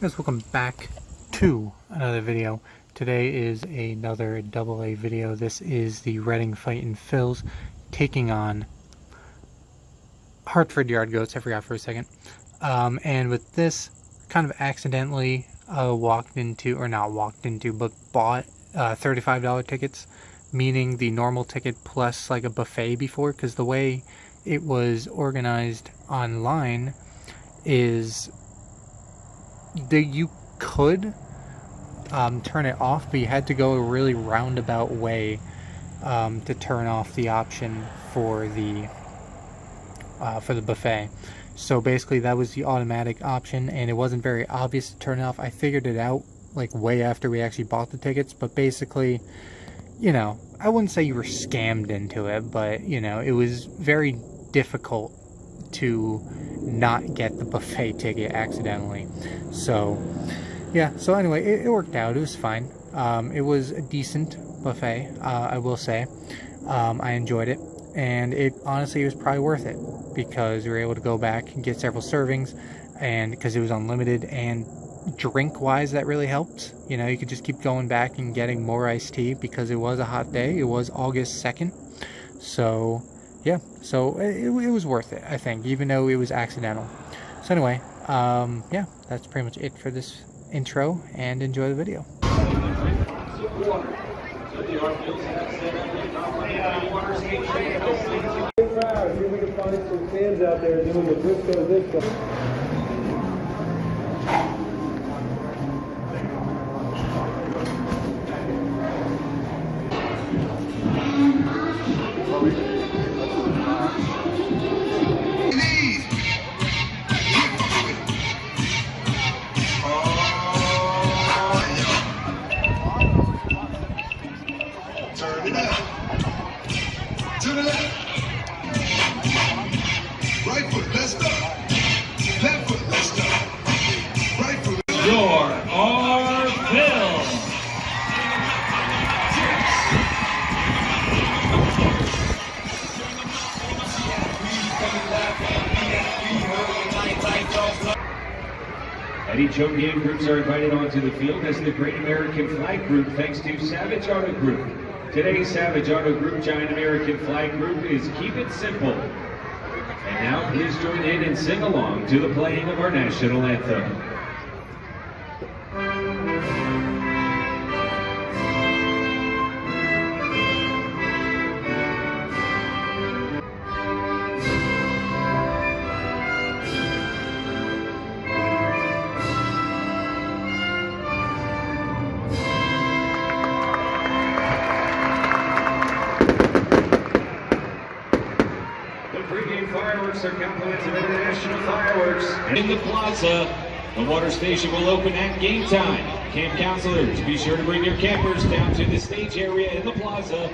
Guys, welcome back to another video. Today is another AA video. This is the Reading Fightin Phils taking on Hartford Yard Goats. I forgot for a second. And with this, kind of accidentally bought $35 tickets, meaning the normal ticket plus like a buffet before, because the way it was organized online is that you could turn it off, but you had to go a really roundabout way to turn off the option for the buffet. So basically that was the automatic option, and it wasn't very obvious to turn it off. I figured it out like way after we actually bought the tickets, but basically, you know, I wouldn't say you were scammed into it, but you know, it was very difficult to not get the buffet ticket accidentally. So yeah, so anyway, it worked out. It was fine. It was a decent buffet, I will say. I enjoyed it, and it honestly was probably worth it because we were able to go back and get several servings, and because it was unlimited, and drink wise that really helped. You know, you could just keep going back and getting more iced tea because it was a hot day. It was August 2nd, so yeah, so it was worth it, I think, even though it was accidental. So anyway, yeah, that's pretty much it for this intro, and enjoy the video. To the left. Right foot, let's go. Left foot, let's go. Right foot. Your Phils. And each home game groups are invited onto the field as the Great American Flag Group, thanks to Savage Auto Group. Today's Savage Auto Group Giant American Flag Group is Keep It Simple. And now please join in and sing along to the playing of our national anthem. Fireworks are compliments of international fireworks. In the plaza, the water station will open at game time. Camp counselors, be sure to bring your campers down to the stage area in the plaza.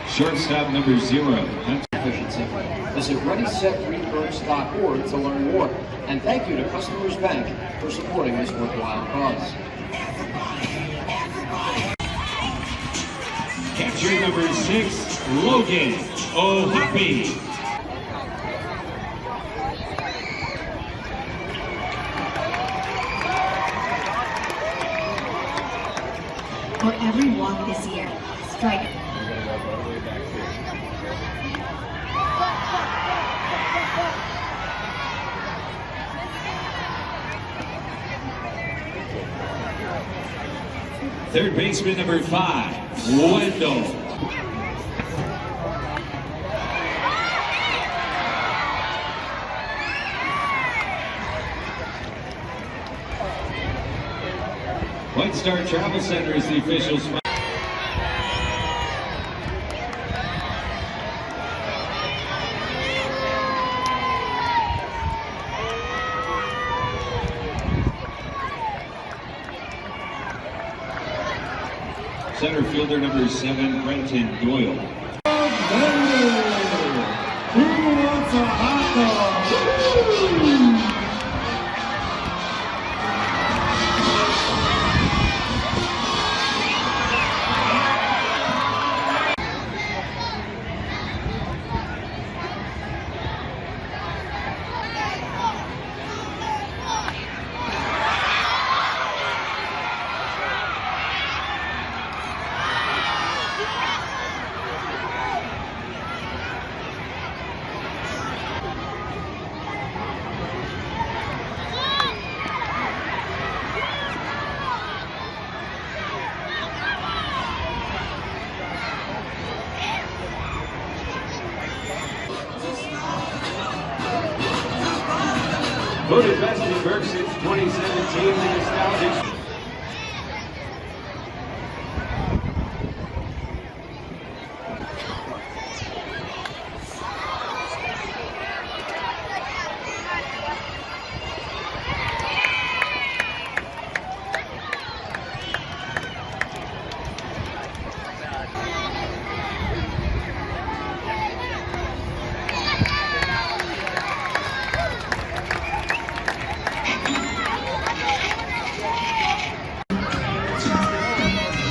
Shortstop number 0. Efficiency. Visit ReadySetReverse.org to learn more. And thank you to Customers Bank for supporting this worthwhile cause. Capture number 6, Logan O'Happy. For every walk this year, strike. Third baseman number 5, Wendell. White Star Travel Center is the official sponsor. Center fielder number 7, Brenton Doyle. Who wants a hot dog? Voted best in Burke since 2017, the nostalgic.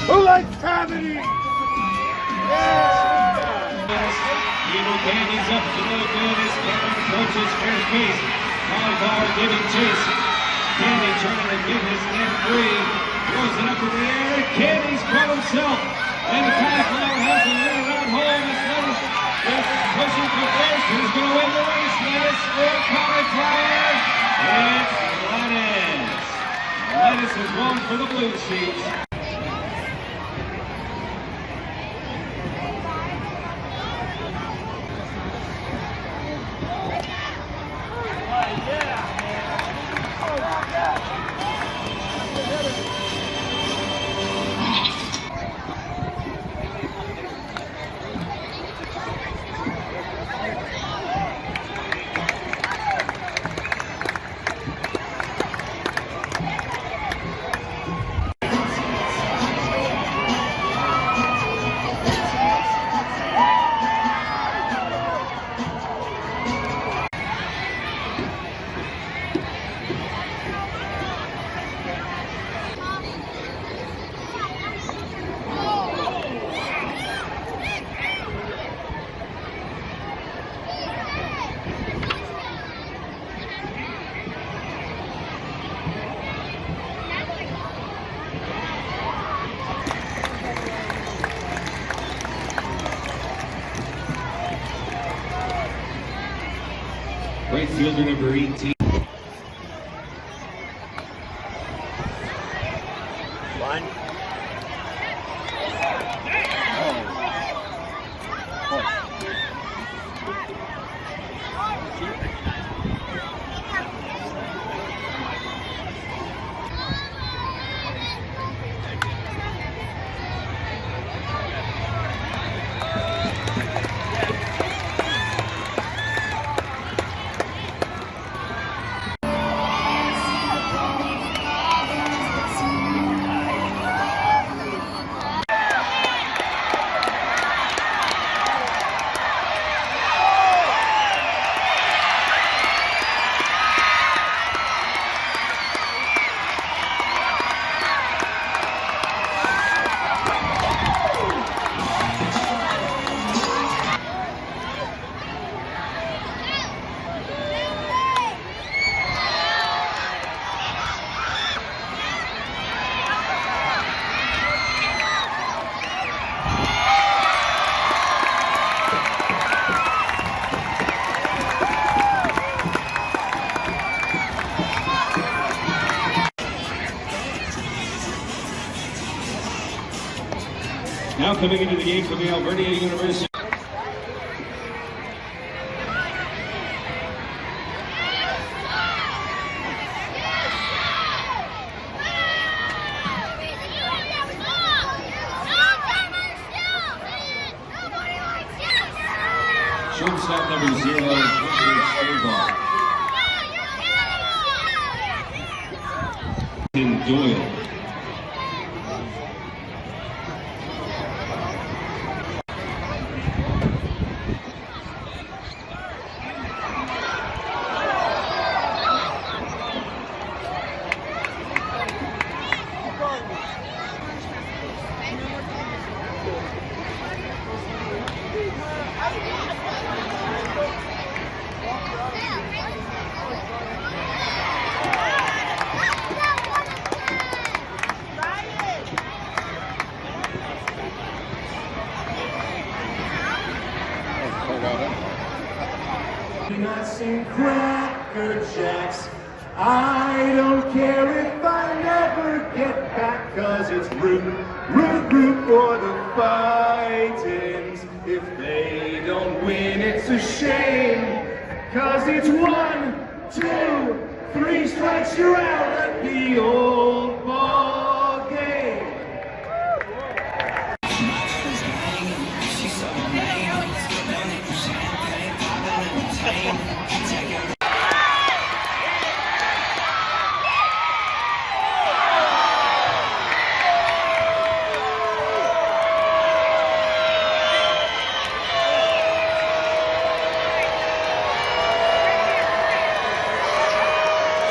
Who likes comedy? Evil Candy's up to no good as Kevin approaches first base. Cauliflower giving chase. Candy trying to get his net free. Throws it up in the air. Candy's caught himself. And the Cauliflower has a little round hole. It's pushing for first. Who's going to win the race? Lettuce or Cauliflower? It's Lettuce. Lettuce is going for the blue seats. Right fielder number 18. Line. Now coming into the game from the Alberta University. Shortstop number 0, Doyle. Nuts and Cracker Jacks. I don't care if I never get back, 'cause it's root for the Fightins. If they don't win, it's a shame, 'cause it's 1, 2, 3 strikes, you're out at the old ball game.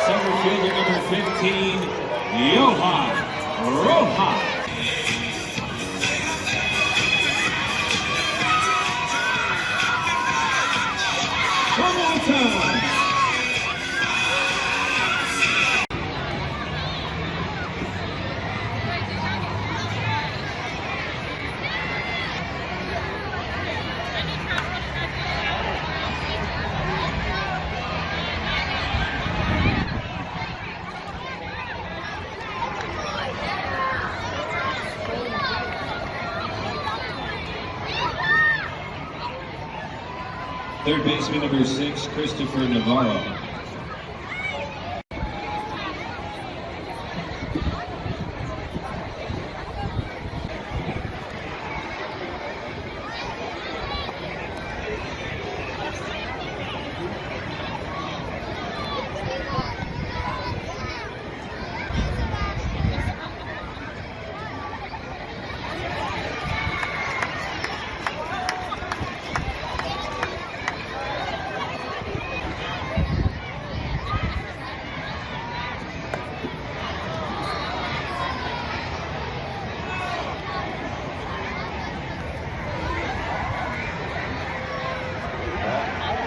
Center fielder number 15, Johan Rojas. One more time. Third baseman number 6, Christopher Navarro.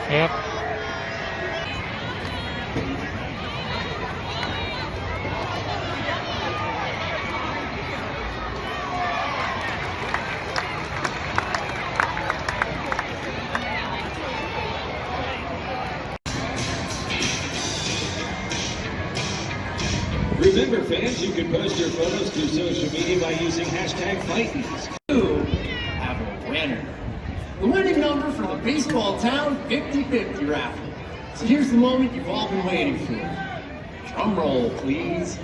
Yep. Remember, fans, you can post your photos through social media by using hashtag Fightins. You have a winner. The winning number for the Baseballtown 50-50 raffle. So here's the moment you've all been waiting for. Drum roll, please.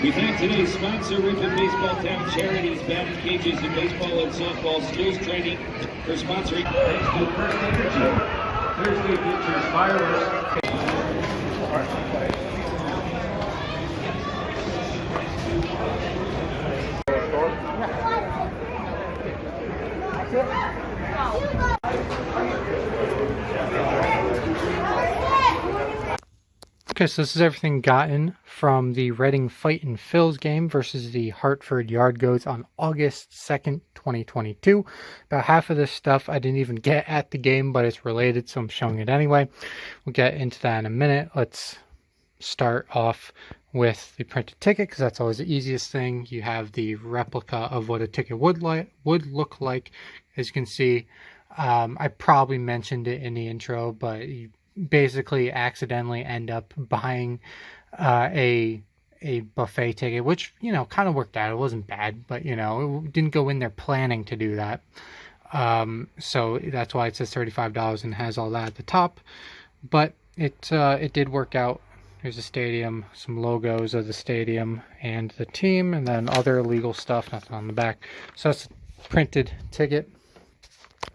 We thank today's sponsor, Ripon Baseballtown Charities, batting cages, and baseball and softball skills training for sponsoring. Thanks to First Energy. Thursday features fireworks. Okay, so this is everything gotten from the Reading Fightin Phils game versus the Hartford Yard Goats on August 2nd, 2022. About half of this stuff I didn't even get at the game, but it's related, so I'm showing it anyway. We'll get into that in a minute. Let's start off with the printed ticket, because that's always the easiest thing. You have the replica of what a ticket would look like. As you can see, I probably mentioned it in the intro, but you basically accidentally end up buying a buffet ticket, which, you know, kind of worked out. It wasn't bad, but, you know, it didn't go in there planning to do that. So that's why it says $35 and has all that at the top. But it did work out. There's a stadium, some logos of the stadium and the team, and then other legal stuff, nothing on the back. So that's a printed ticket.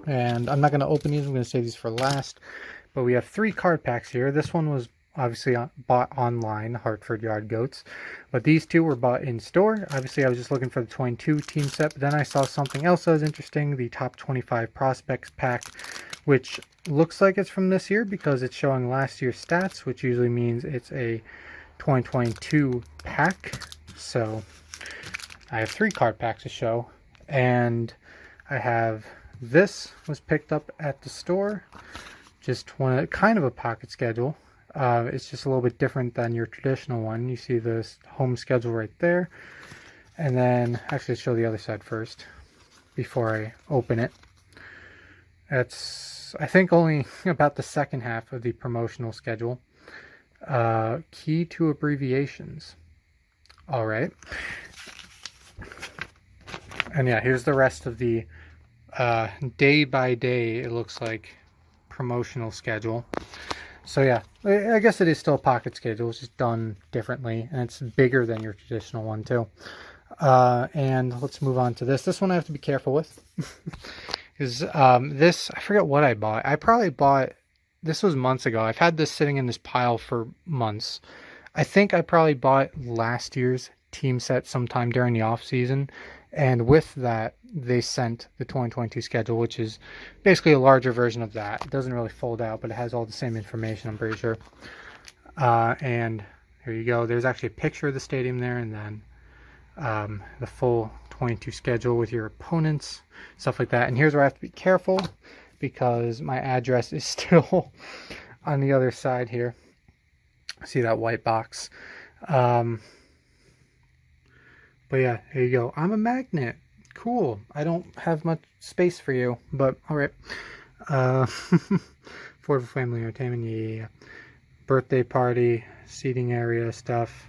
And I'm not going to open these. I'm going to save these for last. But we have 3 card packs here. This one was obviously bought online, Hartford Yard Goats. But these two were bought in store. Obviously, I was just looking for the 22 team set. But then I saw something else that was interesting, the top 25 prospects pack, which looks like it's from this year because it's showing last year's stats, which usually means it's a 2022 pack. So I have 3 card packs to show, and I have this was picked up at the store, just one, kind of a pocket schedule. It's just a little bit different than your traditional one. You see the home schedule right there, and then actually show the other side first before I open it. That's, I think, only about the second half of the promotional schedule. Key to abbreviations. All right. And yeah, here's the rest of the day by day, it looks like, promotional schedule. So yeah, I guess it is still a pocket schedule. It's just done differently, and it's bigger than your traditional one too. And let's move on to this. This one I have to be careful with. Because this, I forget what I bought. I probably bought, this was months ago. I've had this sitting in this pile for months. I think I probably bought last year's team set sometime during the off season. And with that, they sent the 2022 schedule, which is basically a larger version of that. It doesn't really fold out, but it has all the same information, I'm pretty sure. And here you go. There's actually a picture of the stadium there, and then the full 22 schedule with your opponents, stuff like that. And here's where I have to be careful, because my address is still on the other side here. See that white box? But yeah, here you go. I'm a magnet. Cool. I don't have much space for you, but all right. For family entertainment, yeah. Birthday party, seating area stuff,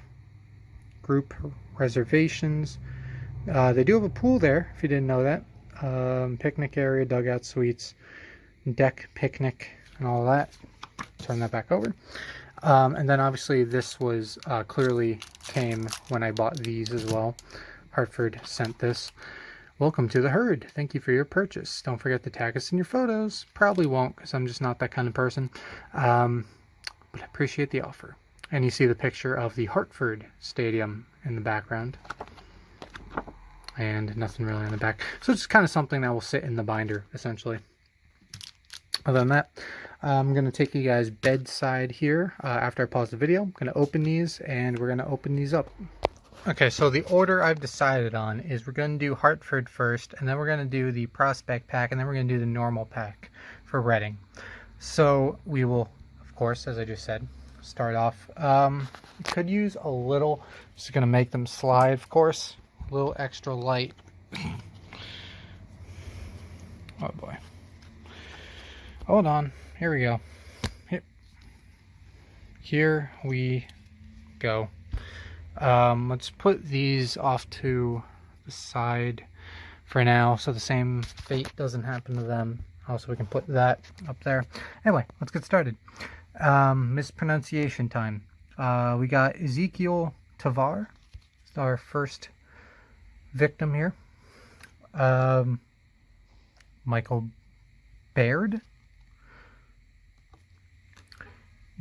group reservations. They do have a pool there, if you didn't know that. Picnic area, dugout suites, deck picnic, and all that. Turn that back over. And then obviously this was clearly came when I bought these as well. Hartford sent this. Welcome to the herd. Thank you for your purchase. Don't forget to tag us in your photos. Probably won't, because I'm just not that kind of person. But I appreciate the offer. And you see the picture of the Hartford Stadium in the background. And nothing really on the back. So it's kind of something that will sit in the binder, essentially. Other than that, I'm going to take you guys bedside here after I pause the video. I'm going to open these, and we're going to open these up. Okay, so the order I've decided on is we're going to do Hartford first, and then we're going to do the prospect pack, and then we're going to do the normal pack for Reading. So we will, of course, as I just said, start off. Could use a little, just going to make them slide, of course, a little extra light. Oh boy. Hold on. Here we go. Here we go. Let's put these off to the side for now, so the same fate doesn't happen to them. Also, we can put that up there. Anyway, let's get started. Mispronunciation time. We got Ezekiel Tavar. It's our first victim here. Michael Baird.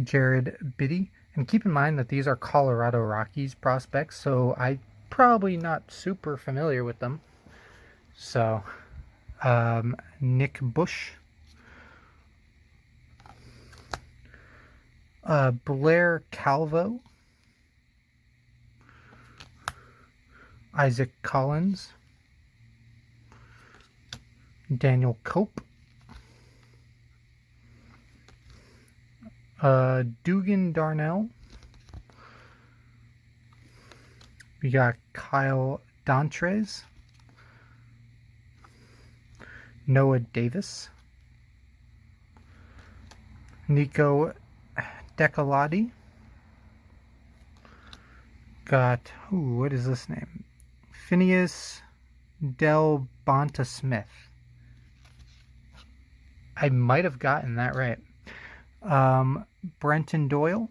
Jared Biddy. And keep in mind that these are Colorado Rockies prospects, so I'm probably not super familiar with them. So, Nick Bush. Blair Calvo. Isaac Collins. Daniel Cope. Dugan Darnell. We got Kyle Dontres. Noah Davis. Nico Decalati. Got, what is this name? Phineas Del Bonta Smith. I might have gotten that right. Brenton Doyle.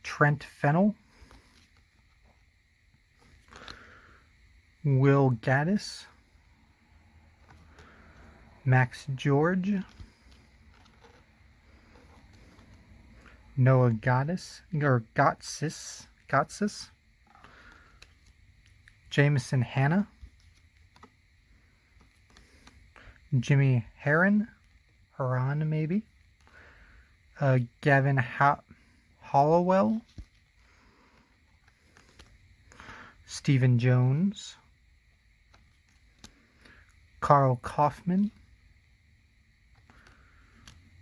Trent Fennell. Will Gaddis. Max George. Noah Gotsis, Jameson Hanna, Jimmy Heron maybe, Gavin Hollowell, Stephen Jones, Carl Kaufman,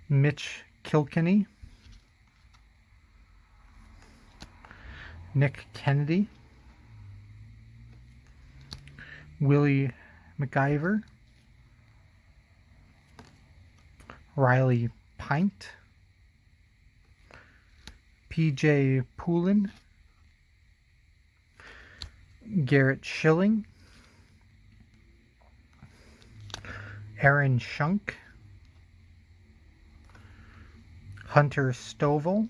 Mitch Kilkenny, Nick Kennedy, Willie McIver, Riley Pint, PJ Poulin, Garrett Schilling, Aaron Shunk, Hunter Stovall,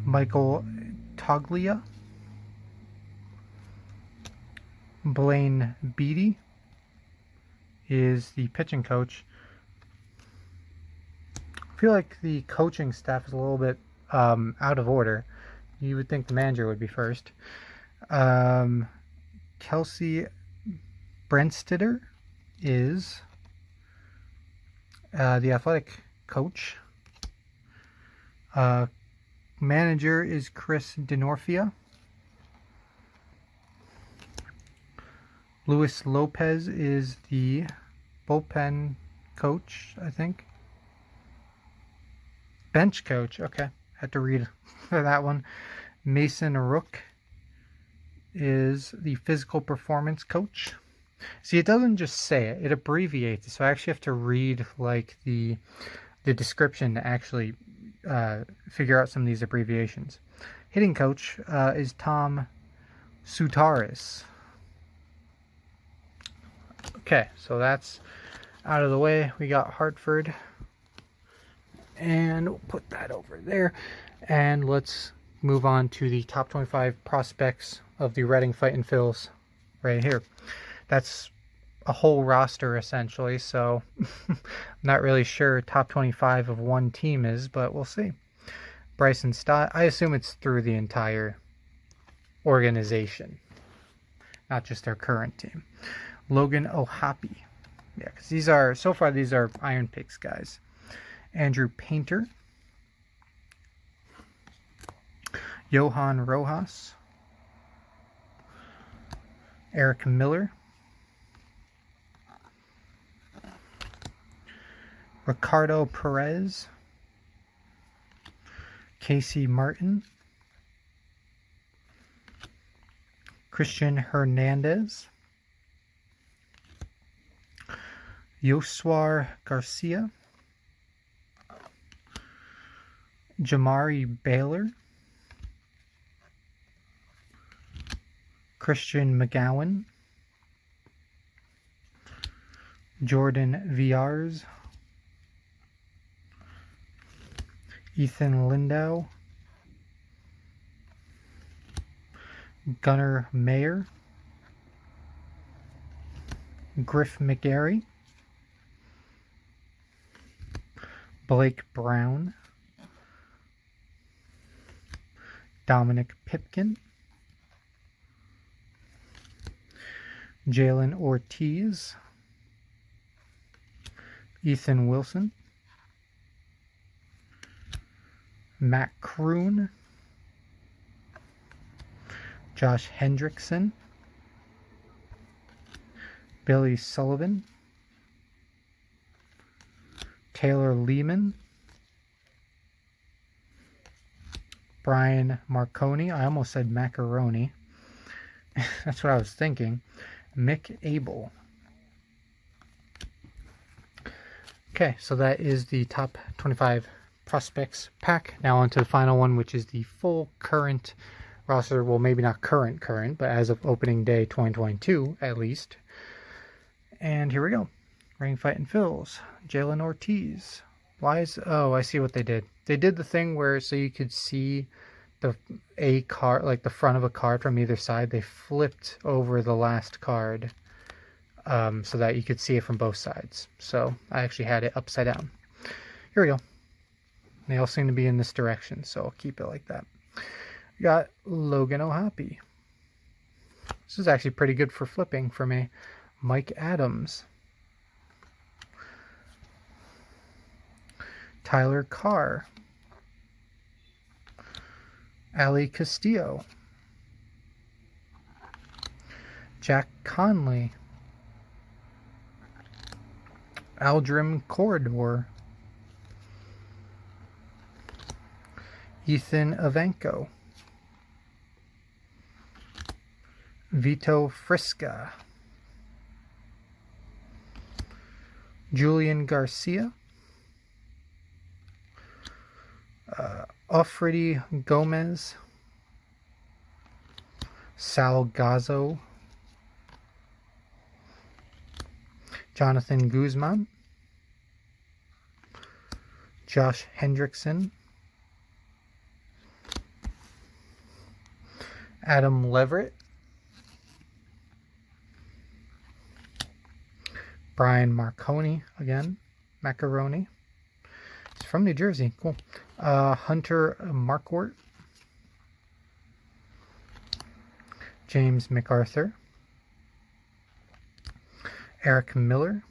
Michael Toglia, Blaine Beatty is the pitching coach. I feel like the coaching staff is a little bit out of order. You would think the manager would be first. Kelsey Brentstetter is the athletic coach. Manager is Chris Denorfia. Luis Lopez is the bullpen coach, I think. Bench coach, okay. Had to read for that one. Mason Rook is the physical performance coach. See, it doesn't just say it, it abbreviates it. So I actually have to read like the description to actually figure out some of these abbreviations. Hitting coach is Tom Sutaris. Okay, so that's out of the way. We got Hartford. And we'll put that over there. And let's move on to the top 25 prospects of the Reading Fightin Phils right here. That's a whole roster essentially, so I'm not really sure top 25 of one team is, but we'll see. Bryson Stott, I assume it's through the entire organization, not just their current team. Logan O'Hoppe, yeah, because these are, so far these are Iron Pigs guys. Andrew Painter, Johan Rojas, Eric Miller, Ricardo Perez, Casey Martin, Christian Hernandez, Yoswar Garcia, Jamari Baylor, Christian McGowan, Jordan Viars, Ethan Lindau, Gunnar Mayer, Griff McGarry, Blake Brown, Dominic Pipkin, Jalen Ortiz, Ethan Wilson, Matt Kroon, Josh Hendrickson, Billy Sullivan, Taylor Lehman, Brian Marconi, I almost said macaroni, that's what I was thinking, Mick Abel. Okay, so that is the top 25 prospects pack. Now on to the final one, which is the full current roster. Well, maybe not current, but as of opening day 2022 at least. And here we go. Reading Fightin Phils, Jalen Ortiz. Why is, oh, I see what they did. They did the thing where so you could see a card, like the front of a card from either side. They flipped over the last card so that you could see it from both sides. So I actually had it upside down. Here we go. They all seem to be in this direction, so I'll keep it like that. We got Logan O'Hoppe. This is actually pretty good for flipping for me. Mike Adams. Tyler Carr. Ali Castillo. Jack Conley. Aldrim Corridor. Ethan Avenko. Vito Frisca. Julian Garcia. Ofredi Gomez. Sal Gazzo. Jonathan Guzman. Josh Hendrickson. Adam Leverett. Brian Marconi again. Macaroni. He's from New Jersey. Cool. Hunter Markwart. James MacArthur. Eric Miller.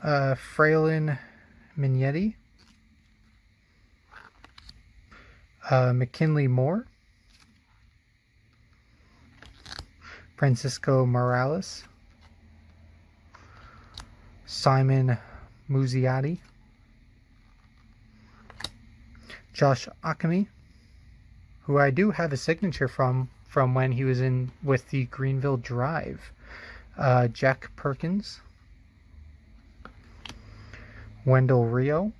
Fraylin Mignetti. McKinley Moore. Francisco Morales. Simon Muziati. Josh Akami, who I do have a signature from when he was in with the Greenville Drive. Jack Perkins. Wendell Rio.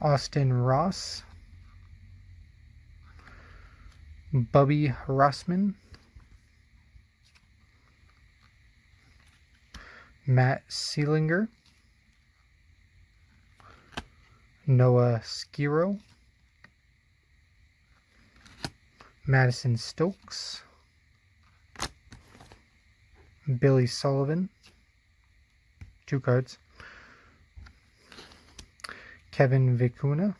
Austin Ross. Bubby Rossman. Matt Seelinger. Noah Skiro. Madison Stokes. Billy Sullivan. 2 cards. Kevin Vicuna.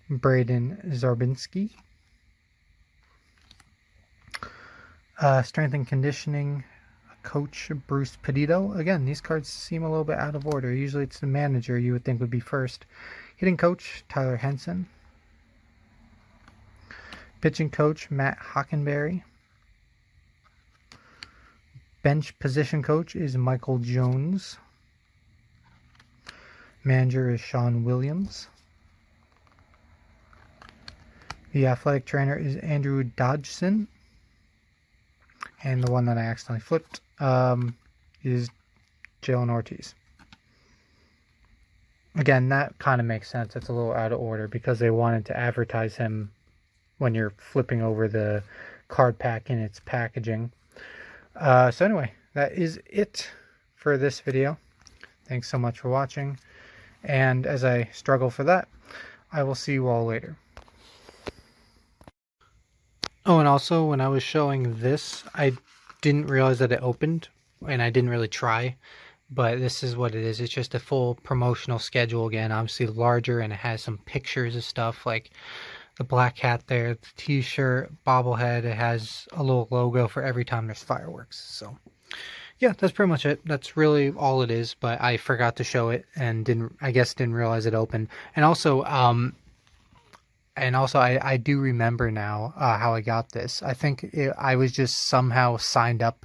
Braden Zarbinski. Strength and conditioning coach Bruce Petito. Again, these cards seem a little bit out of order. Usually it's the manager you would think would be first. Hitting coach Tyler Henson. Pitching coach Matt Hockenberry. Bench position coach is Michael Jones. Manager is Sean Williams. The athletic trainer is Andrew Dodgson. And the one that I accidentally flipped is Jalen Ortiz. Again, that kind of makes sense. It's a little out of order because they wanted to advertise him when you're flipping over the card pack in its packaging. So anyway, that is it for this video. Thanks so much for watching. And as I struggle for that, I will see you all later. Oh, and also when I was showing this, I didn't realize that it opened, and I didn't really try, but this is what it is. It's just a full promotional schedule again, obviously larger, and it has some pictures of stuff like the black hat there, the t-shirt, bobblehead. It has a little logo for every time there's fireworks. So yeah, that's pretty much it. That's really all it is, but I forgot to show it and didn't realize it opened. And also I do remember now how I got this. I think I was just somehow signed up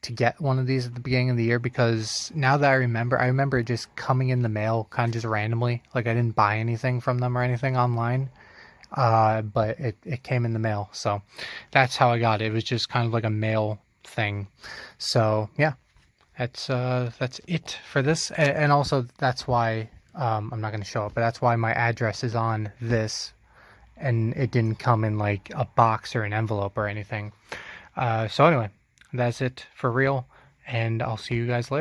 to get one of these at the beginning of the year, because now that I remember it just coming in the mail kind of just randomly. Like I didn't buy anything from them or anything online, but it came in the mail. So that's how I got it. It was just kind of like a mail thing. So yeah, that's it for this. And also that's why I'm not going to show it, but that's why my address is on this. And it didn't come in like a box or an envelope or anything. So anyway, that's it for real, and I'll see you guys later.